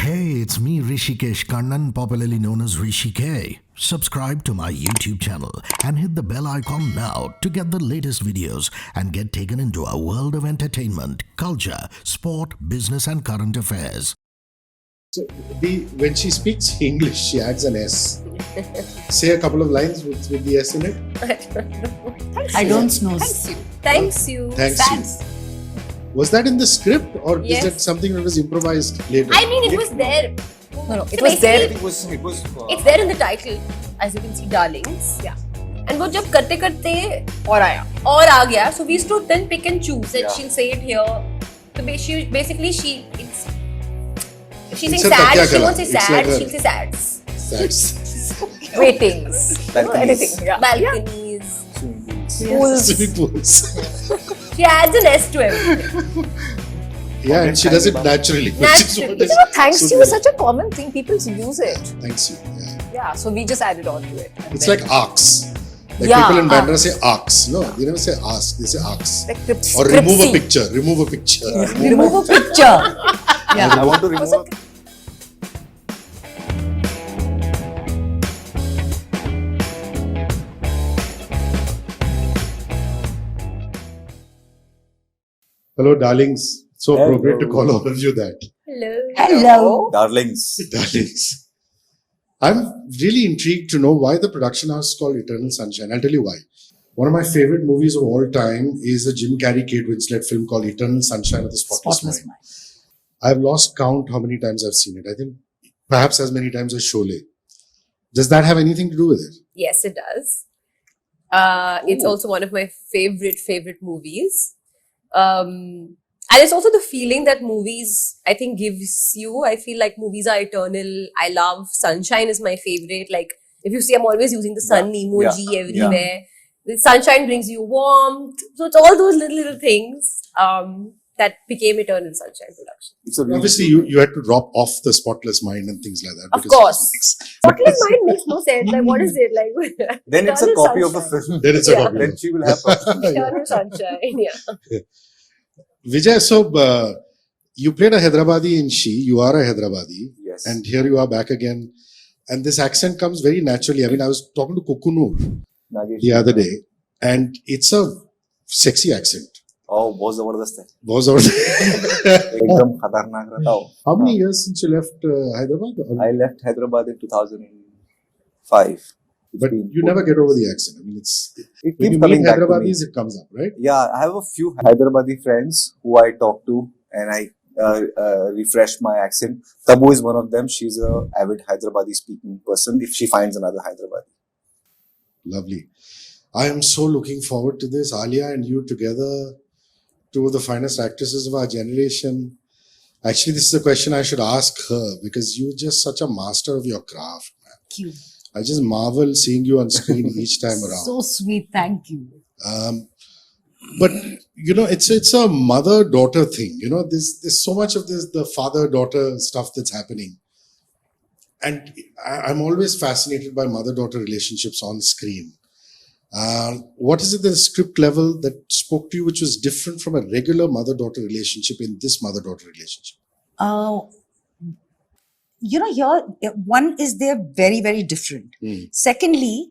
Hey, it's me, Hrishikesh, Kannan, popularly known as Hrishikesh. Subscribe to my YouTube channel and hit the bell icon now to get the latest videos and get taken into a world of entertainment, culture, sport, business, and current affairs. So when she speaks English, she adds an S. Say a couple of lines with the S in it. I don't know. Thanks you. Thanks you. Was that in the script or Yes. is that something that was improvised later? I mean, it was there. No, it So was there. basically, It was. It's there in the title, as you can see, darlings. Yeah. And वो जब करते करते और आ गया. So we used to then pick and choose that she'll say it here. So basically if she's It's saying a sad, takya she kala. won't say It's sad, like a- she'll say sads. That's Waitings. Balconies. Anything. Yeah. Balconies. swimming pools. She adds an S to everything. Yeah, and she does it naturally. which is what Naturally. is You know, thanks so to you good. is such a common thing. People use it. Thanks you. Yeah. Yeah, so we just added on to it. And It's then- like arcs. Like Yeah, people in Bandra arcs. say arcs. No, they never say ask. They say arcs. like Or remove a scriptsy. picture. Remove a picture. Remove a picture. Yeah. I want to remove. Hello, darlings. So Hello. appropriate to call all of you that. Hello. Hello. Darlings. Darlings. I'm really intrigued to know why the production house is called Eternal Sunshine. I'll tell you why. One of my favorite movies of all time is a Jim Carrey Kate Winslet film called Eternal Sunshine of the Spotless Mind. Mind. I've lost count how many times I've seen it. I think perhaps as many times as Sholay. Does that have anything to do with it? Yes, it does. It's also one of my favorite movies. And it's also the feeling that movies, I think, gives you. I feel like movies are eternal. I love Sunshine is my favorite. Like, if you see, I'm always using the sun emoji everywhere. The sunshine brings you warmth. So it's all those little things that became Eternal Sunshine production. It's a really Obviously, you had to drop off the Spotless Mind and things like that. Of because course. it's- Spotless Mind makes no sense. Like, what is it? Like, Then it's a Eternal copy of a Sunshine. film. Then it's a Yeah. copy. Then she will have. Eternal Sunshine, yeah. Vijay, so you played a Hyderabadi in She. You are a Hyderabadi. Yes. And here you are back again. And this accent comes very naturally. I mean, I was talking to Kukunur Nagesh. the other day, and it's a sexy accent. Oh, बहुत जबरदस्त है. Was over एकदम खतरनाक रहता हो. How many years since you left Hyderabad? I left Hyderabad in 2005. But you never get over the accent. I mean, it's It when keeps you coming meet back to me. Hyderabadis, it comes up, right? Yeah, I have a few Hyderabadi friends who I talk to, and I refresh my accent. Tabu is one of them. She's a avid Hyderabadi speaking person. If she finds another Hyderabadi. Lovely. I am so looking forward to this. Alia and you together, two of the finest actresses of our generation. Actually, this is a question I should ask her because you're just such a master of your craft, man. Thank you. I just marvel seeing you on screen each time around. So sweet. Thank you. But you know, it's a mother-daughter thing. You know, there's so much of this the father-daughter stuff that's happening, and I'm always fascinated by mother-daughter relationships on screen. What is it at the script level that spoke to you, which was different from a regular mother-daughter relationship in this mother-daughter relationship? You know, here, one is they're very, very different. Secondly,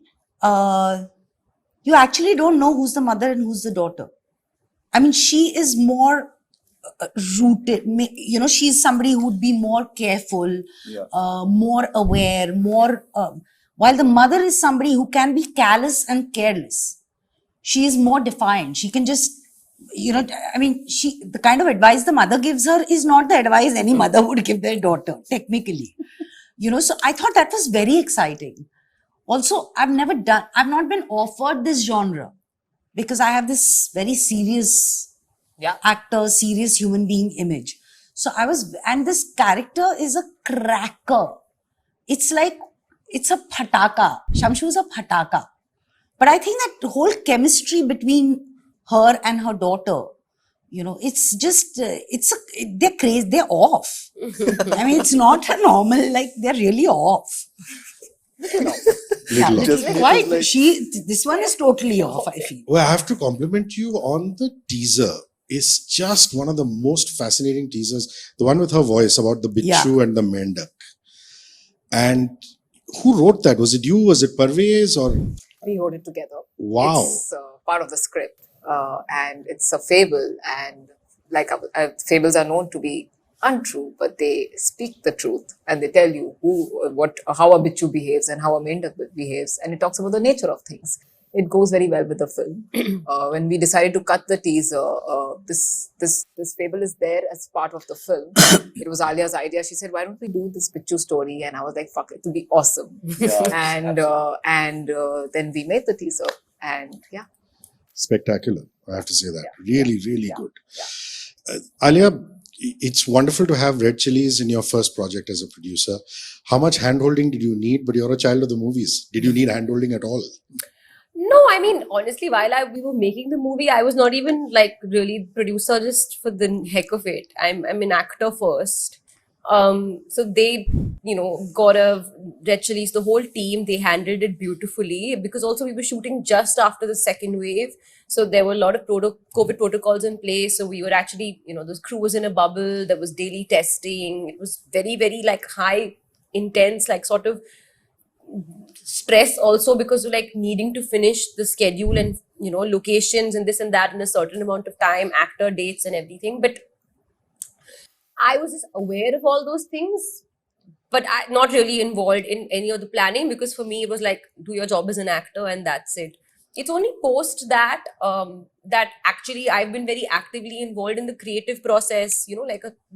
you actually don't know who's the mother and who's the daughter. I mean, she is more rooted, you know, she's somebody who would be more careful, Yeah. more aware, more, while the mother is somebody who can be callous and careless. She is more defiant. She can just, you know, I mean, the kind of advice the mother gives her is not the advice any mother would give their daughter, technically. You know, so I thought that was very exciting. Also, I've not been offered this genre because I have this very serious actor, serious human being image. So and this character is a cracker. It's like, it's a phataka. Shamshu is a phataka. But I think that whole chemistry between her and her daughter, you know, it's just, they're crazy, they're off. I mean, it's not a normal, like, they're really off. Little Just Quite. This one is totally off, I feel. Well, I have to compliment you on the teaser. is just one of the most fascinating teasers. The one with her voice about the bichu and the mendak. And who wrote that? Was it you? Was it Parvez or? We wrote it together. Wow. It's part of the script, and it's a fable. And like fables are known to be untrue, but they speak the truth and they tell you how a bichu behaves and how a mendak behaves, and it talks about the nature of things. It goes very well with the film. When we decided to cut the teaser, this fable is there as part of the film. It was Alia's idea. She said, "Why don't we do this bichu story?" And I was like, "Fuck, it will be awesome." And then we made the teaser, and yeah, Spectacular. I have to say that. Really good. Alia, it's wonderful to have Red Chillies in your first project as a producer. How much handholding did you need? But you're a child of the movies. Did you need handholding at all? No, I mean, honestly, while we were making the movie, I was not even like really producer just for the heck of it. I'm an actor first. So they, got a Red Chillies, the whole team, they handled it beautifully because also we were shooting just after the second wave. So there were a lot of COVID protocols in place. So we were actually, the crew was in a bubble. There was daily testing. It was very, very like high, intense, like sort of stress also because of like needing to finish the schedule and locations and this and that in a certain amount of time, actor dates and everything. But I was just aware of all those things, but not really involved in any of the planning because for me it was like do your job as an actor and that's it. It's only post that that actually I've been very actively involved in the creative process,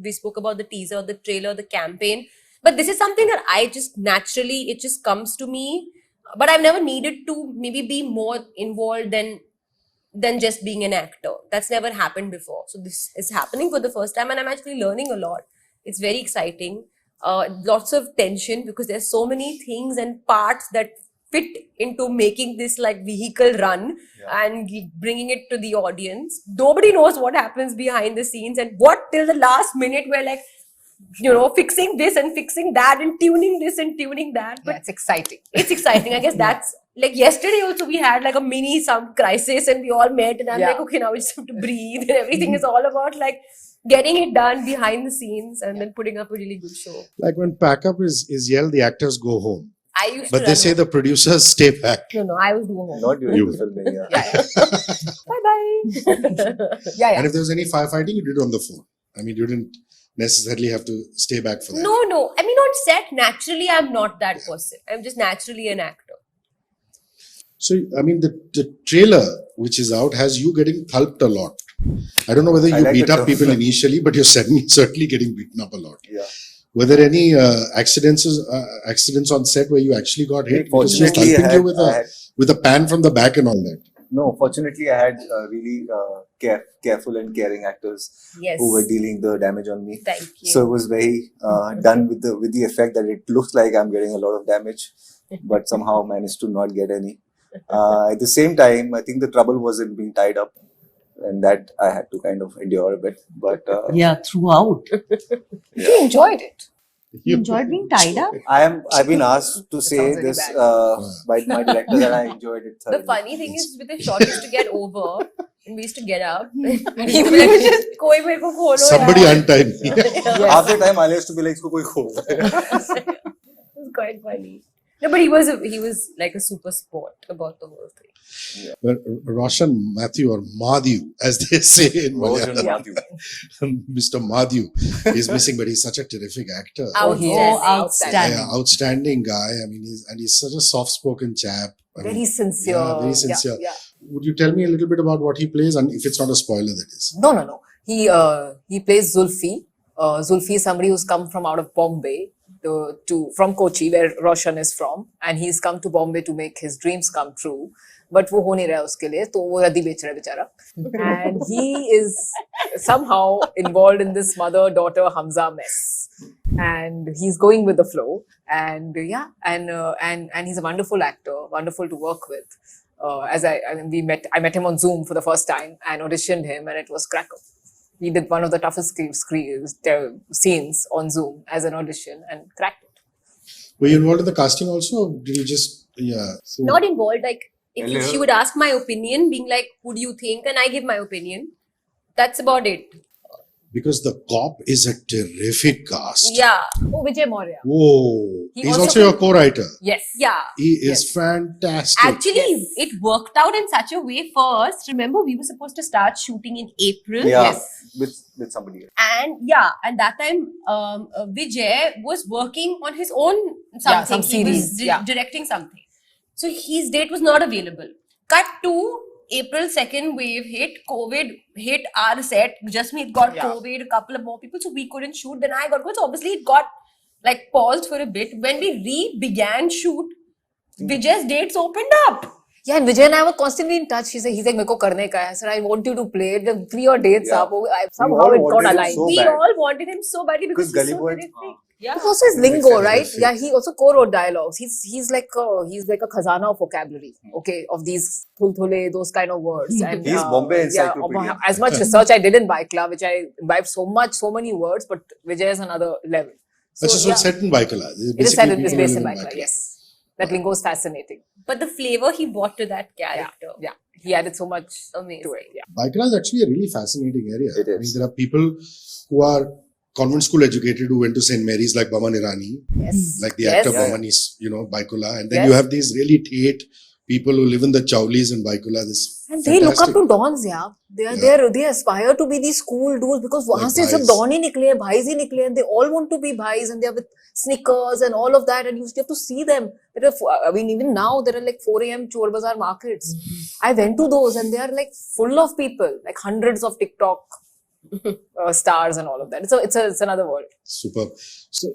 we spoke about the teaser, the trailer, the campaign. But this is something that I just naturally, it just comes to me. But I've never needed to maybe be more involved than just being an actor. That's never happened before. So this is happening for the first time and I'm actually learning a lot. It's very exciting. Lots of tension because there's so many things and parts that fit into making this like vehicle run and bringing it to the audience. Nobody knows what happens behind the scenes and what till the last minute we're like, fixing this and fixing that and tuning this and tuning that. But it's exciting. It's exciting. I guess that's like yesterday also we had like a some crisis and we all met and I'm like, okay, now we just have to breathe and everything is all about like getting it done behind the scenes and then putting up a really good show. Like when pack up is yelled, the actors go home. I used but to they say the producers stay back. No, I was doing home. Not during the filming, Bye-bye. And if there was any firefighting, you did it on the phone. I mean, you didn't necessarily have to stay back for that. No. I mean, on set, naturally, I'm not that person. I'm just naturally an actor. So, I mean, the trailer, which is out, has you getting thulped a lot. I don't know whether you beat up people initially, but you're certainly getting beaten up a lot. Yeah. Were there any accidents on set where you actually got hit? Fortunately, with a pan from the back and all that. No, fortunately, I had really careful and caring actors who were dealing the damage on me. Thank you. So it was very done with the effect that it looks like I'm getting a lot of damage, but somehow managed to not get any. At the same time, I think the trouble was in being tied up, and that I had to kind of endure a bit. But throughout. You enjoyed it. You enjoyed being tied up? I've been asked to say this by my director that I enjoed it thoroughly. The funny thing is with the shot used to get over and we used to get up and he was just somebody untie me. Half the time I used to be like, isko koi khol. It was quite funny. No, but he was like a super sport about the whole thing. Yeah. But Roshan Matthew or Madhu, as they say in Malayalam, Mr. Madhu is missing, but he's such a terrific actor. Outstanding. Outstanding guy. I mean, he's such a soft-spoken chap. Very sincere. Yeah, very sincere. Yeah. Would you tell me a little bit about what he plays, and if it's not a spoiler, that is? No. He plays Zulfi. Zulfi is somebody who's come from out of Bombay. From Kochi, where Roshan is from, and he's come to Bombay to make his dreams come true. But वो हो नहीं रहा है उसके लिए, तो वो रद्दी बेच रहा है बेचारा. And he is somehow involved in this mother-daughter Hamza mess, and he's going with the flow. And and he's a wonderful actor, wonderful to work with. I met him on Zoom for the first time and auditioned him, and it was cracker. He did one of the toughest scenes on Zoom as an audition and cracked it. Were you involved in the casting also? Or did you just, Not involved. Like, if she would ask my opinion, being like, who do you think? And I give my opinion. That's about it. Because The Cop is a terrific cast. Yeah. Oh, Vijay Maurya. Whoa. He He's also also your co-writer. Yes. Yeah. He is Yes. fantastic. Actually, Yes. it worked out in such a way first. Remember, we were supposed to start shooting in April. Yeah, Yes. with somebody else. And that time, Vijay was working on his own something. Yeah, some He was series, yeah. directing something. So his date was not available. Cut to April, second wave hit, COVID hit our set. Jasmeet got Yeah. COVID, a couple of more people, so we couldn't shoot. Then I got COVID. So obviously it got like paused for a bit. When we began shoot, Vijay's dates opened up. Yeah, and Vijay and I were constantly in touch. He's like, "Meko karne ka hai." I said, "I want you to play it. The 3 or dates Yeah. up." We Somehow all it got wanted him aligned. so We bad. all wanted him so badly because Because he's so Gully Boy- terrific. Yeah. It's also his He lingo, makes right? sense. Yeah, he also co-wrote dialogues. He's like a khazana of vocabulary, okay, of these thul-thule, those kind of words. And He's Bombay encyclopedia. as much research I did in Baikla, which I imbibed so many words, but Vijay is another level. That's just what's set in Baikala. It is set in this based in Baikla, yes. That lingo is fascinating. But the flavor he brought to that character. Yeah. He added so much Amazing. to it. Yeah. Baikala is actually a really fascinating area. It is. I mean, there are people who are convent school educated who went to St. Mary's like Baman Irani, Yes. like the Yes. actor Yeah. Baman is, Baikula. And then Yes. you have these really Tate people who live in the Chowlis in Baikula. This And they look up fantastic- to dons, yeah. They aspire to be these cool dudes because वहाँ से सब bhais. don ही निकले हैं, भाईज ही निकले हैं, and they all want to be bhais and they are with sneakers and all of that, and you have to see them. I mean, even now there are like 4 a.m. Chor Bazaar markets. I went to those and they are like full of people, like hundreds of TikTok stars and all of that. It's another world. Superb. So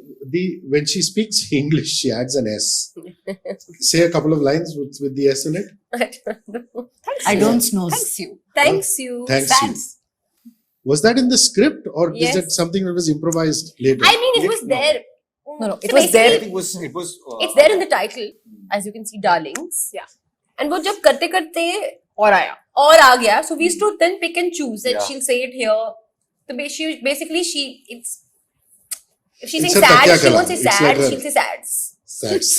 when she speaks English, she adds an S. Say a couple of lines with the S in it. I don't know. Thanks you. Thanks you. Thanks you. Was that in the script or Yes. is it something that was improvised later? I mean, it was No. there. No, it So was there. I basically, think it was. It's there in the title, as you can see, Darlings. Yeah. And वो जब करते करते और आया. और आ गया, so we used to then pick and choose that Yeah. she'll say it here. So basically, if she's It's saying a sad, takya she won't say kalam. It's sad, like a- she'll say sads. That's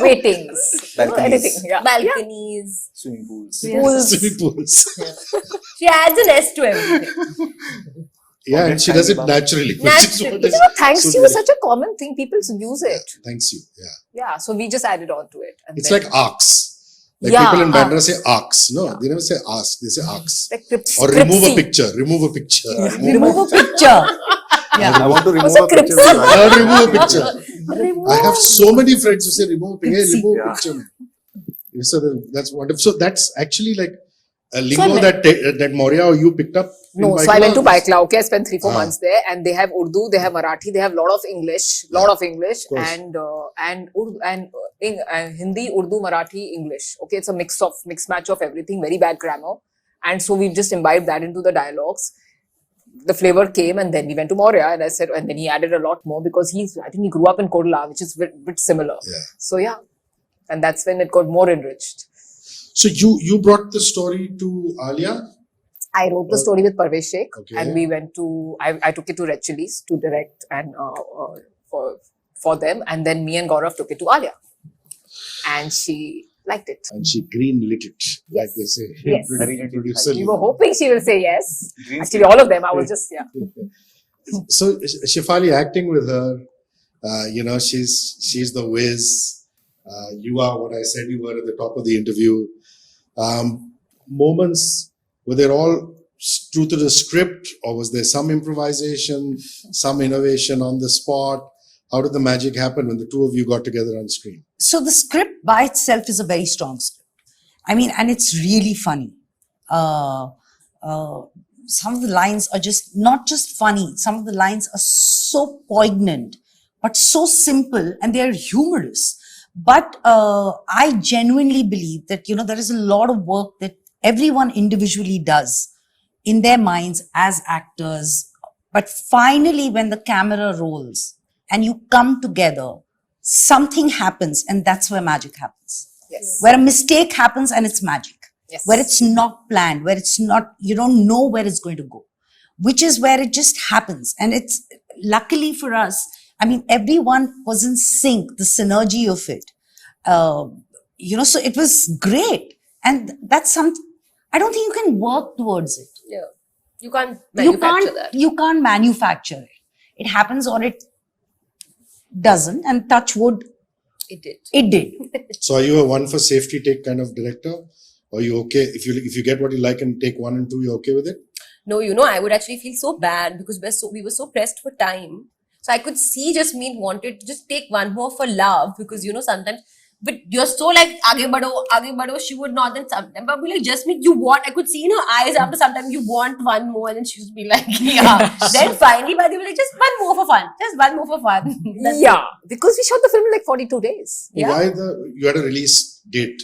Waitings. Balconies. Anything. Yeah. Balconies. Swimming pools. Pools. swimming pools. She adds an S to everything. Yeah, and she does it naturally. which is Naturally. what is You know, thanks so you good. is such a common thing. People use it. Thanks you. Yeah. Yeah. So we just added on to it. And It's then- like arcs. Like Yeah, people in Bandra arcs. say arcs. No, they never say ask. They say arcs. like Crips- Or remove a Cripsy. picture. Remove a picture. Remove a picture. I want to remove Also a picture. Cripsy. of that. Remove a picture. I have so many friends who say remove a picture. Hey, remove a Yeah. picture. Man. So that's wonderful. So that's actually like a lingo So that Maurya or you picked up. in No, so I went to Baikala? Baikla. Okay, I spent 3-4 Ah. months there, and they have Urdu, they have Marathi, they have lot of English, course. and Urdu and Hindi, Urdu, Marathi, English. Okay, it's a mixed match of everything. Very bad grammar, and so we've just imbibed that into the dialogues. The flavor came, and then we went to Maurya, and I said, and then he added a lot more because I think he grew up in Kodla, which is a bit similar. Yeah. So yeah, and that's when it got more enriched. So you brought the story to Alia. I wrote the story with Parvesh Sheikh, Okay. and we went to. I took it to Red Chillies to direct and for them, and then me and Gaurav took it to Alia, and she liked it. And she green lit it, like they say. Yes. Producer. We were hoping she will say yes. Green Actually, all of them. I was just So Shefali, acting with her, she's the whiz. You are what I said you were at the top of the interview. Moments, were they all true to the script, or was there some improvisation, some innovation on the spot? How did the magic happen when the two of you got together on screen? So the script by itself is a very strong script. I mean, and it's really funny. Some of the lines are just not just funny. Some of the lines are so poignant, but so simple, and they're humorous. But I genuinely believe that, there is a lot of work that everyone individually does in their minds as actors. But finally, when the camera rolls and you come together, something happens, and that's where magic happens. yes. Where a mistake happens and it's magic. Yes. Where it's not planned, where it's not, you don't know where it's going to go, which is where it just happens. And it's luckily for us, I mean, everyone was in sync, the synergy of it. So it was great. And that's something, I don't think you can work towards it. Yeah. You can't manufacture that. You can't manufacture it. It happens or it doesn't, and touch wood, It did. it did. So are you a one for safety take kind of director? Or are you okay if you get what you like and take 1 and 2, you're okay with it? No, I would actually feel so bad because we were so pressed for time. So I could see Jasmeet wanted to just take one more for love because sometimes, but you're so like aage badho. She would not. Then sometimes, but be like Jasmeet, you want. I could see in her eyes after some time you want one more, and then she would be like, yeah. Then finally, but they were like, just one more for fun. Just one more for fun. Yeah, because we shot the film in like 42 days. Yeah. Why you had a release date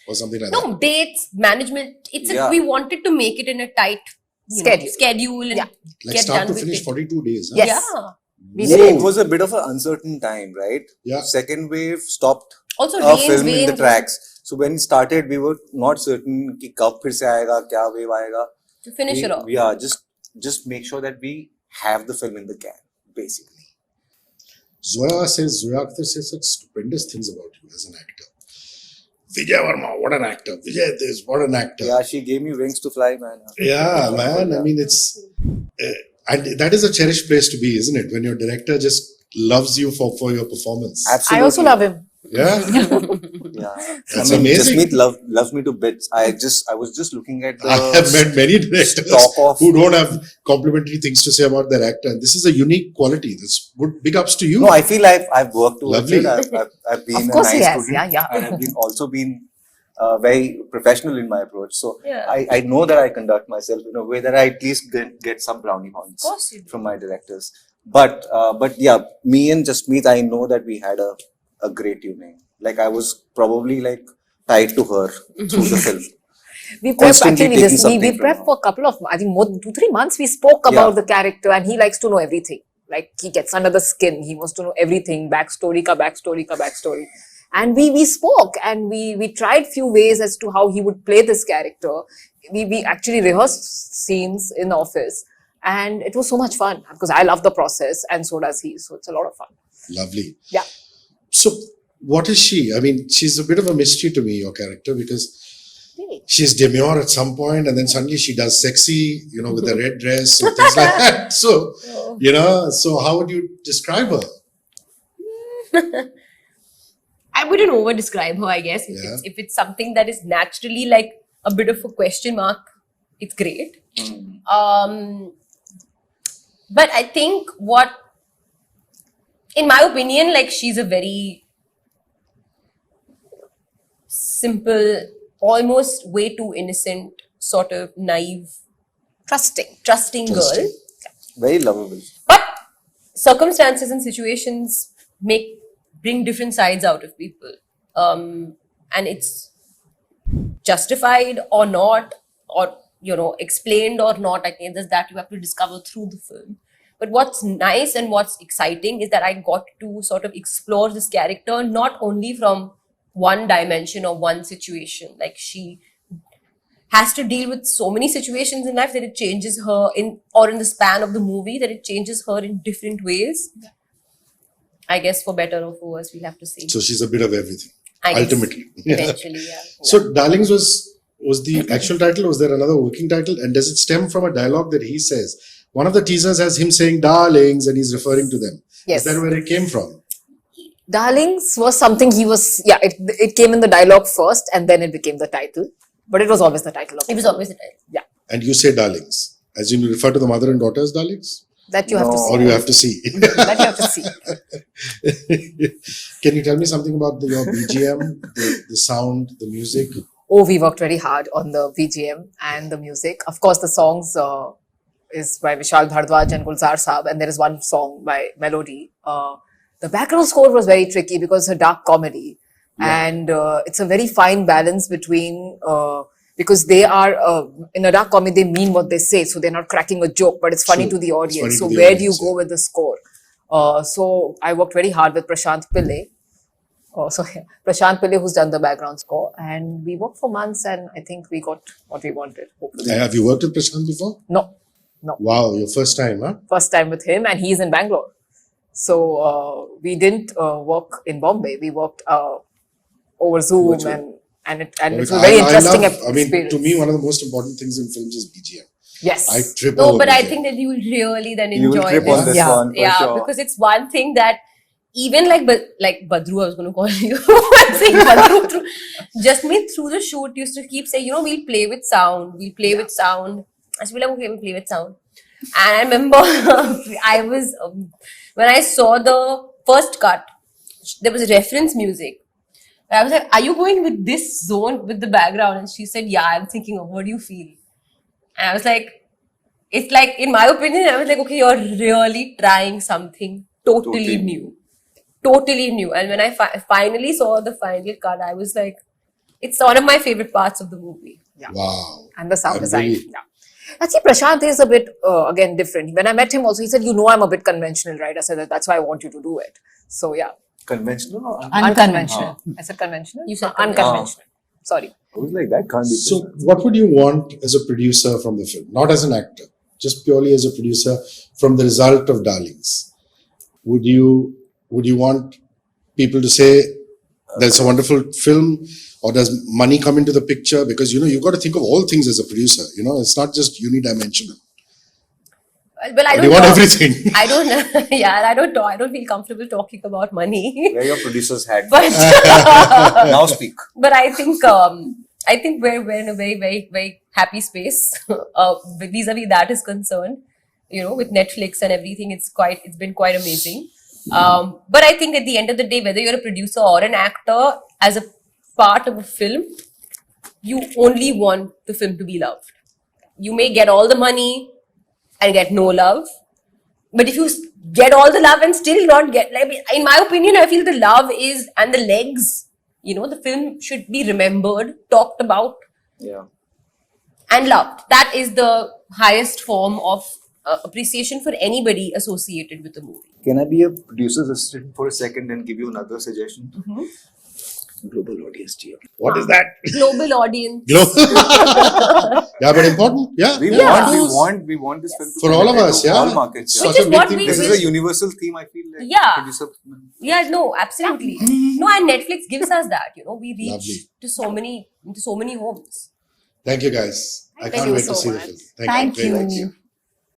or something like that? No dates, management. Yeah. We wanted to make it in a tight schedule and Yeah. Like get start done to with finish it. 42 days. Huh? Yes. Yeah. We So did. it was a bit of an uncertain time, right? Yeah. Second wave stopped Also, film in the rain tracks. So when it started, we were not certain कि कब फिर से आएगा, क्या wave आएगा. to finish it off. Yeah, just make sure that we have the film in the can, basically. Zoya Akhtar says such stupendous things about you as an actor. Vijay Varma, what an actor. Vijay this, what an actor. Yeah, she gave me wings to fly, man. Yeah, man. I mean, it's and that is a cherished place to be, isn't it? When your director just loves you for your performance. Absolutely. I also love him. Yeah, Yeah, That's amazing. Jasmeet loves me to bits. I was just looking at the I have met many directors stock of who don't have complimentary things to say about their actor. And this is a unique quality. That's good. Big ups to you. No, I feel I've worked towards Lovely. it. I've been Of course a he nice has. student, Yeah. and I've also been very professional in my approach. So Yeah. I know that I conduct myself in a way that I at least get some brownie points Of course you do. from my directors. But yeah, me and Jasmeet, I know that we had a great tuning. Like I was probably like tied to her through the film. We prepped Constantly actually taking this. something We from prepped her. for a couple of, I think more than 2-3 months. We spoke about Yeah. the character, and he likes to know everything. Like he gets under the skin. He wants to know everything. Backstory ka backstory. And we spoke, and we tried few ways as to how he would play this character. We actually rehearsed scenes in the office, and it was so much fun because I love the process, and so does he. So it's a lot of fun. Lovely. Yeah. So, what is she? I mean, she's a bit of a mystery to me, your character, because Really? she's demure at some point and then suddenly she does sexy, with a red dress or things like that. So, so how would you describe her? I wouldn't over describe her, I guess. Yeah. If it's something that is naturally like a bit of a question mark, it's great. But I think in my opinion, like she's a very simple, almost way too innocent, sort of naive, trusting girl. Very lovable. But circumstances and situations bring different sides out of people. And it's justified or not, or explained or not. I think that you have to discover through the film. But what's nice and what's exciting is that I got to sort of explore this character not only from one dimension or one situation. Like she has to deal with so many situations in life that it changes her in the span of the movie, that it changes her in different ways. Yeah. I guess for better or for worse, we'll have to see. So she's a bit of everything, I guess, ultimately. Eventually, yeah. So Darlings was the actual title? Was there another working title? And does it stem from a dialogue that he says? One of the teasers has him saying darlings and he's referring to them. Yes. Is that where it came from? Darlings was something it came in the dialogue first, and then it became the title. But it was always the title of It was always the title. Yeah. And you say darlings. As in you refer to the mother and daughter as darlings? That you have to see. Or you have to see. That you have to see. Can you tell me something about your BGM, the sound, the music? Oh, we worked very hard on the BGM and the music. Of course, the songs is by Vishal Bhardwaj and Gulzar Saab, and there is one song by Melody. The background score was very tricky because it's a dark comedy, and it's a very fine balance between because they are in a dark comedy, they mean what they say, so they're not cracking a joke, but it's funny True. to the audience. funny So to the where do you audience, go with the score? So I worked very hard with Prashant Pillai. Prashant Pillai, who's done the background score, and we worked for months, and I think we got what we wanted. Hopefully, Have you worked with Prashant before? no, Wow, your first time, huh? first time with him, and he's in Bangalore. So we didn't work in Bombay. We worked over Zoom, Virtual. and it was a very interesting experience. to me, one of the most important things in films is BGM. Yes. I trip No, over but I Vijay. think that you will really then You will enjoy trip on this. this one for Yeah, sure. because it's one thing that even like Badru, I was going to call you. I'm saying Badru through Jasmeet through the shoot used to keep saying, we'll play with sound. We'll play with sound. I should be like, okay, we'll play with sound. And I remember I was when I saw the first cut, there was reference music. I was like, are you going with this zone with the background? And she said, yeah, I'm thinking of what do you feel? And I was like, it's like, in my opinion, I was like, okay, you're really trying something totally new. Totally new. And when I finally saw the final cut, I was like, it's one of my favorite parts of the movie. Wow. And the sound I'm design. really- Yeah. Actually, Prashant is a bit, again, different. When I met him also, he said, I'm a bit conventional, right? I said, that's why I want you to do it. So, yeah. Conventional or Unconventional. I said conventional? You said unconventional. Sorry. I was like, that can't be. So, what would you want as a producer from the film? Not as an actor, just purely as a producer from the result of Darlings. Would you want people to say that's a wonderful film, or does money come into the picture? Because you've got to think of all things as a producer. It's not just unidimensional. Well, I You don't want know. everything. I don't. Yeah, I don't feel comfortable talking about money. Wear your producer's hat. But Now speak. but I think we're in a very, very, very happy space vis-a-vis that is concerned. With Netflix and everything, it's been quite amazing. But I think at the end of the day, whether you're a producer or an actor, as a part of a film, you only want the film to be loved. You may get all the money and get no love, but if you get all the love and still not get, in my opinion, I feel the love is and the legs. The film should be remembered, talked about, Yeah. and loved. That is the highest form of appreciation for anybody associated with the movie. Can I be a producer's assistant for a second and give you another suggestion? Global audience, GM. What is that? Global audience. Yeah, but important. Yeah. We yeah. want this film to For all of penetrate us, to yeah. all markets. Such Which a is big what thing we to This do. is a universal theme, I feel like. Yeah. Producer. Yeah, no, absolutely. No, and Netflix gives us that. We reach Lovely. to so many homes. Thank you, guys. I Thank can't you wait so to see the much. film. Thank very much. you.